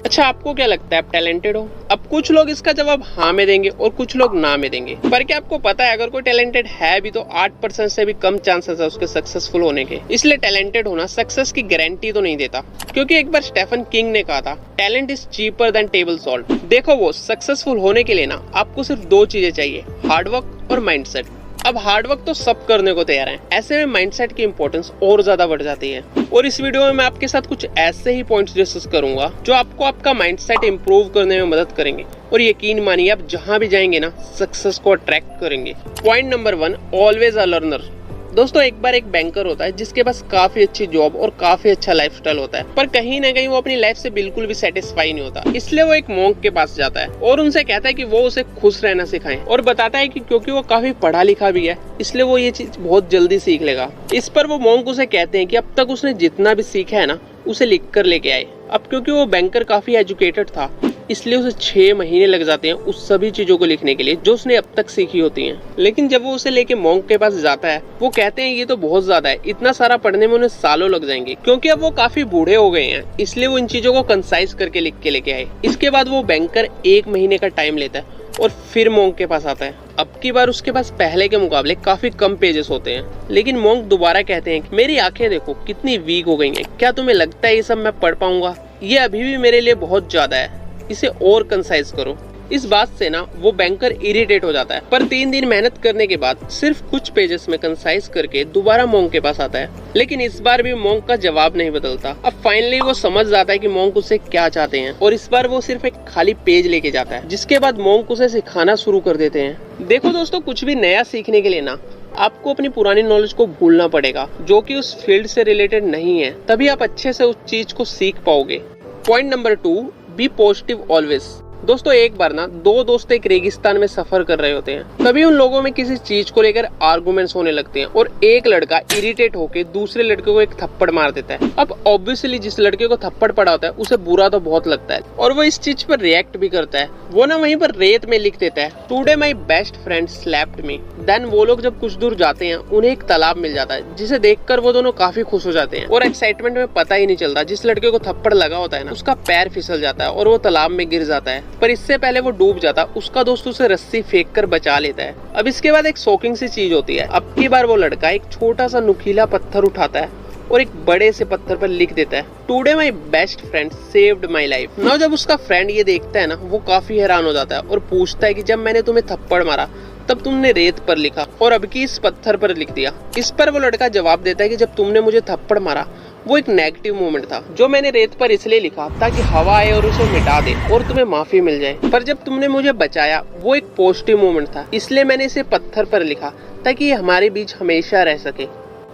अच्छा, आपको क्या लगता है आप टैलेंटेड हो? अब कुछ लोग इसका जवाब हाँ में देंगे और कुछ लोग ना में देंगे। पर क्या आपको पता है अगर कोई टैलेंटेड है भी तो 8% से भी कम चांसेस है उसके सक्सेसफुल होने के। इसलिए टैलेंटेड होना सक्सेस की गारंटी तो नहीं देता, क्योंकि एक बार स्टेफन किंग ने कहा था talent is cheaper than table salt. देखो वो सक्सेसफुल होने के लिए ना आपको सिर्फ 2 चीजें चाहिए, हार्डवर्क और माइंडसेट। अब हार्डवर्क तो सब करने को तैयार हैं, ऐसे में माइंडसेट की इंपॉर्टेंस और ज्यादा बढ़ जाती है। और इस वीडियो में मैं आपके साथ कुछ ऐसे ही पॉइंट्स डिस्कस करूंगा जो आपको आपका माइंडसेट इंप्रूव करने में मदद करेंगे और यकीन मानिए आप जहां भी जाएंगे ना सक्सेस को अट्रैक्ट करेंगे। Point number 1, always a learner. दोस्तों एक बार एक बैंकर होता है जिसके पास काफी अच्छी जॉब और काफी अच्छा लाइफस्टाइल होता है, पर कहीं ना कहीं वो अपनी लाइफ से बिल्कुल भी सेटिस्फाई नहीं होता। इसलिए वो एक मॉन्क के पास जाता है और उनसे कहता है कि वो उसे खुश रहना सिखाएं, और बताता है कि क्योंकि वो काफी पढ़ा लिखा भी है इसलिए वो ये चीज बहुत जल्दी सीख लेगा। इस पर वो मॉन्क उसे कहते हैं कि अब तक उसने जितना भी सीखा है ना उसे लिख कर लेके आए। अब क्योंकि वो बैंकर काफी एजुकेटेड था इसलिए उसे 6 महीने लग जाते हैं उस सभी चीजों को लिखने के लिए जो उसने अब तक सीखी होती हैं। लेकिन जब वो उसे लेके मॉन्क के पास जाता है वो कहते हैं ये तो बहुत ज्यादा है, इतना सारा पढ़ने में उन्हें सालों लग जाएंगे, क्योंकि अब वो काफी बूढ़े हो गए हैं। इसलिए वो इन चीजों को कंसाइज करके लिख के लेके आए। इसके बाद वो बैंकर 1 महीने का टाइम लेता है और फिर मॉन्क के पास आता है। अब की बार उसके पास पहले के मुकाबले काफी कम पेजेस होते हैं, लेकिन मॉन्क दोबारा कहते हैं कि मेरी आंखें देखो कितनी वीक हो गई हैं, क्या तुम्हें लगता है ये सब मैं पढ़ पाऊंगा? ये अभी भी मेरे लिए बहुत ज्यादा है, इसे और कंसाइज करो। इस बात से ना वो बैंकर इरिटेट हो जाता है, पर 3 दिन मेहनत करने के बाद सिर्फ कुछ पेजेस में कंसाइज करके दोबारा मॉन्क के पास आता है। लेकिन इस बार भी मॉन्क का जवाब नहीं बदलता। अब फाइनली वो समझ जाता है कि मॉन्क उसे क्या चाहते हैं और इस बार वो सिर्फ एक खाली पेज लेके जाता है, जिसके बाद मॉन्क उसे सिखाना शुरू कर देते हैं। देखो दोस्तों, कुछ भी नया सीखने के लिए ना आपको अपनी पुरानी नॉलेज को भूलना पड़ेगा जो कि उस फील्ड से रिलेटेड नहीं है, तभी आप अच्छे से उस चीज को सीख पाओगे। Point number 2, be positive always. दोस्तों एक बार ना 2 दोस्त एक रेगिस्तान में सफर कर रहे होते हैं, तभी उन लोगों में किसी चीज को लेकर आर्गुमेंट्स होने लगते हैं और एक लड़का इरिटेट होकर दूसरे लड़के को एक थप्पड़ मार देता है। अब ऑब्वियसली जिस लड़के को थप्पड़ पड़ा होता है उसे बुरा तो बहुत लगता है और वो इस चीज पर रिएक्ट भी करता है। वो ना वहीं पर रेत में लिख देता है today my best friend slapped me. Then वो लोग जब कुछ दूर जाते हैं उन्हें एक तालाब मिल जाता है, जिसे देखकर वो दोनों काफी खुश हो जाते हैं और एक्साइटमेंट में पता ही नहीं चलता जिस लड़के को थप्पड़ लगा होता है ना उसका पैर फिसल जाता है और वो तालाब में गिर जाता है, पर इससे पहले वो डूब जाता उसका दोस्त उसे रस्सी फेंक कर बचा लेता है। अब इसके बाद एक शॉकिंग सी चीज होती है। अब की बार वो लड़का एक छोटा सा नुकीला पत्थर उठाता है और एक बड़े से पत्थर पर लिख देता है today my best friend saved my life. Now जब उसका फ्रेंड ये देखता है ना वो काफी हैरान हो जाता है और पूछता है कि जब मैंने तुम्हें थप्पड़ मारा तब तुमने रेत पर लिखा और अब की इस पत्थर पर लिख दिया। इस पर वो लड़का जवाब देता है कि जब तुमने मुझे थप्पड़ मारा वो एक नेगेटिव मोमेंट था जो मैंने रेत पर इसलिए लिखा ताकि हवा आए और उसे मिटा दे और तुम्हें माफी मिल जाए, पर जब तुमने मुझे बचाया वो एक पॉजिटिव मोमेंट था इसलिए मैंने इसे पत्थर पर लिखा ताकि ये हमारे बीच हमेशा रह सके।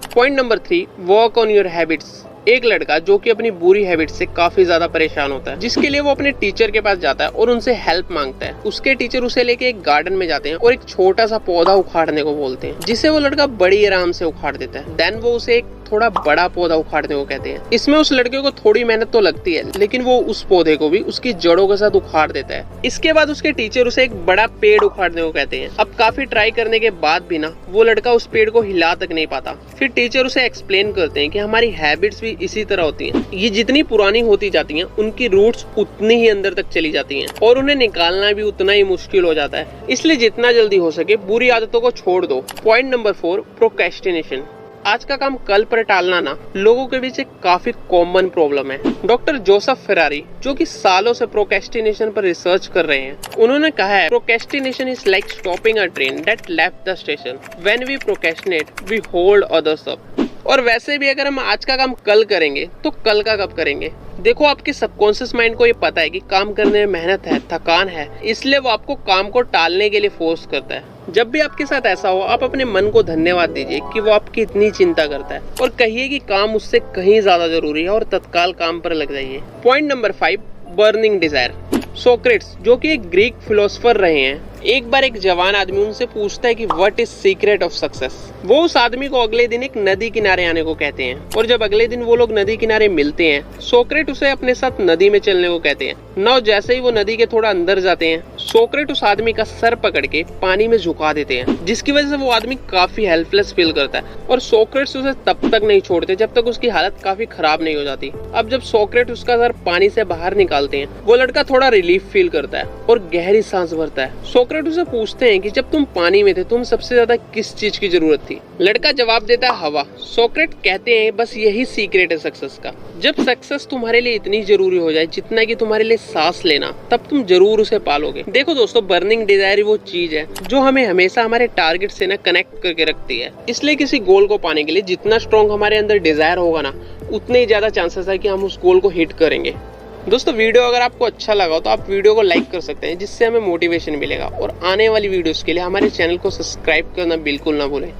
Point number 3, work on your habits. एक लड़का जो कि अपनी बुरी हैबिट से काफी ज्यादा परेशान होता है, जिसके लिए वो अपने टीचर के पास जाता है और उनसे हेल्प मांगता है। उसके टीचर उसे लेके एक गार्डन में जाते हैं और एक छोटा सा पौधा उखाड़ने को बोलते हैं, जिसे वो लड़का बड़ी आराम से उखाड़ देता है। देन वो उसे एक थोड़ा बड़ा पौधा उखाड़ने को कहते हैं। इसमें उस लड़के को थोड़ी मेहनत तो लगती है, लेकिन वो उस पौधे को भी उसकी जड़ों के साथ उखाड़ देता है। इसके बाद उसके टीचर उसे एक बड़ा पेड़ उखाड़ने को कहते हैं। अब काफी ट्राई करने के बाद भी ना वो लड़का उस पेड़ को हिला तक नहीं पाता। फिर टीचर उसे एक्सप्लेन करते हैं कि हमारी हैबिट्स भी इसी तरह होती हैं, ये जितनी पुरानी होती जाती हैं उनकी रूट्स उतनी ही अंदर तक चली जाती हैं और उन्हें निकालना भी उतना ही मुश्किल हो जाता है। इसलिए जितना जल्दी हो सके बुरी आदतों को छोड़ दो। Point number 4, procrastination. आज का काम कल पर टालना ना लोगों के बीच एक काफी कॉमन प्रॉब्लम है। डॉक्टर जोसेफ फेरारी जो कि सालों से प्रोक्रेस्टिनेशन पर रिसर्च कर रहे हैं, उन्होंने कहा है procrastination is like stopping a train that left the station. When we procrastinate we hold others up. और वैसे भी अगर हम आज का काम कल करेंगे तो कल का कब करेंगे? देखो आपके सबकॉन्शियस माइंड को ये पता है कि काम करने में मेहनत है, थकान है, इसलिए वो आपको काम को टालने के लिए फोर्स करता है। जब भी आपके साथ ऐसा हो आप अपने मन को धन्यवाद दीजिए कि वो आपकी इतनी चिंता करता है और कहिए कि काम उससे कहीं ज्यादा जरूरी है और तत्काल काम पर लग जाइए। Point number 5, burning desire. Socrates जो कि एक ग्रीक फिलोसोफर रहे हैं, एक बार एक जवान आदमी उनसे पूछता है कि what is secret of success. वो उस आदमी को अगले दिन एक नदी किनारे आने को कहते हैं, और जब अगले दिन वो लोग नदी किनारे मिलते हैं, सोक्रेट उसे अपने साथ नदी में चलने को कहते हैं। नौ जैसे ही वो नदी के थोड़ा अंदर जाते हैं, सोक्रेट उस आदमी का सर पकड़ के पानी में झुका देते हैं, जिसकी वजह से वो आदमी काफी हेल्पलेस फील करता है, और सोक्रेट उसे तब तक नहीं छोड़ते जब तक उसकी हालत काफी खराब नहीं हो जाती। अब जब सोक्रेट उसका सर पानी से बाहर निकालते हैं, वो लड़का थोड़ा रिलीफ फील करता है और गहरी सांस भरता है। सोक्रेट उसे पूछते हैं कि जब तुम पानी में थे, तुम सबसे ज्यादा किस चीज की जरूरत थी? लड़का जवाब देता है हवा। सोक्रेट कहते हैं बस यही सीक्रेट है सक्सेस का। जब सक्सेस तुम्हारे लिए इतनी जरूरी हो जाए जितना कि तुम्हारे लिए सांस लेना, तब तुम जरूर उसे पालोगे। देखो दोस्तों, बर्निंग डिजायर वो चीज है जो हमें हमेशा हमारे टारगेट से ना कनेक्ट करके रखती है। इसलिए किसी गोल को पाने के लिए जितना स्ट्रॉन्ग हमारे अंदर डिजायर होगा ना, उतने ही ज्यादा चांसेस है कि हम उस गोल को हिट करेंगे। दोस्तों, वीडियो अगर आपको अच्छा लगा हो तो आप वीडियो को लाइक कर सकते हैं, जिससे हमें मोटिवेशन मिलेगा, और आने वाली वीडियोस के लिए हमारे चैनल को सब्सक्राइब करना बिल्कुल ना भूलें।